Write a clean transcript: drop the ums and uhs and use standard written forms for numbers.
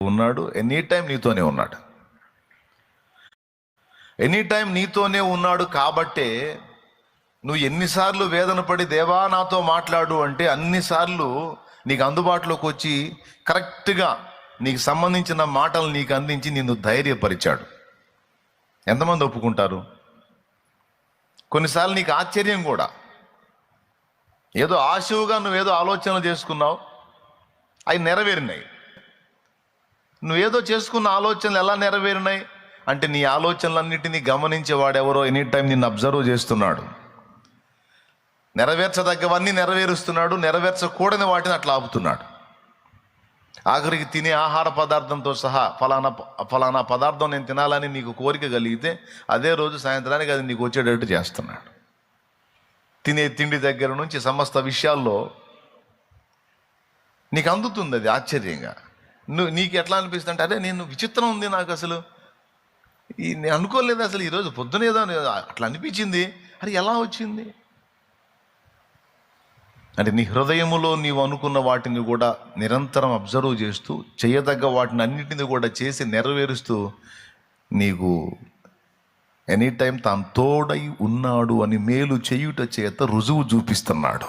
ఉన్నాడు, any time నీతోనే ఉన్నాడు. ఎనీ టైం నీతోనే ఉన్నాడు కాబట్టే నువ్వు ఎన్నిసార్లు వేదన పడి దేవా నాతో మాట్లాడు అంటే అన్నిసార్లు నీకు అందుబాటులోకి వచ్చి కరెక్ట్గా నీకు సంబంధించిన మాటలు నీకు అందించి నిన్ను ధైర్యపరిచాడు. ఎంతమంది ఒప్పుకుంటారు? కొన్నిసార్లు నీకు ఆశ్చర్యం కూడా, ఏదో ఆశువుగా నువ్వేదో ఆలోచనలు చేసుకున్నావు, అవి నెరవేరినాయి. నువ్వేదో చేసుకున్న ఆలోచనలు ఎలా నెరవేరినాయి అంటే నీ ఆలోచనలన్నిటినీ గమనించేవాడెవరో ఎనీ టైం నిన్ను అబ్జర్వ్ చేస్తున్నాడు. నెరవేర్చదగ్గవన్నీ నెరవేరుస్తున్నాడు, నెరవేర్చకూడని వాటిని అట్లా ఆపుతున్నాడు. ఆఖరికి తినే ఆహార పదార్థంతో సహా ఫలానా పదార్థం నేను తినాలని నీకు కోరిక కలిగితే అదే రోజు సాయంత్రానికి అది నీకు వచ్చేటట్టు చేస్తున్నాడు. తినే తిండి దగ్గర నుంచి సమస్త విషయాల్లో నీకు అందుతుంది అది ఆశ్చర్యంగా. నీకు ఎట్లా అనిపిస్తుంది అంటే అదే నేను విచిత్రం ఉంది, నాకు అసలు నేను అనుకోలేదు, అసలు ఈరోజు పొద్దునేదో అట్లా అనిపించింది, అది ఎలా వచ్చింది అంటే నీ హృదయములో నీవు అనుకున్న వాటిని కూడా నిరంతరం అబ్జర్వ్ చేస్తూ చేయదగ్గ వాటిని అన్నిటిని కూడా చేసి నెరవేరుస్తూ నీకు ఎనీ టైం తాను తోడై ఉన్నాడు అని మేలు చేయుట చేత రుజువు చూపిస్తున్నాడు.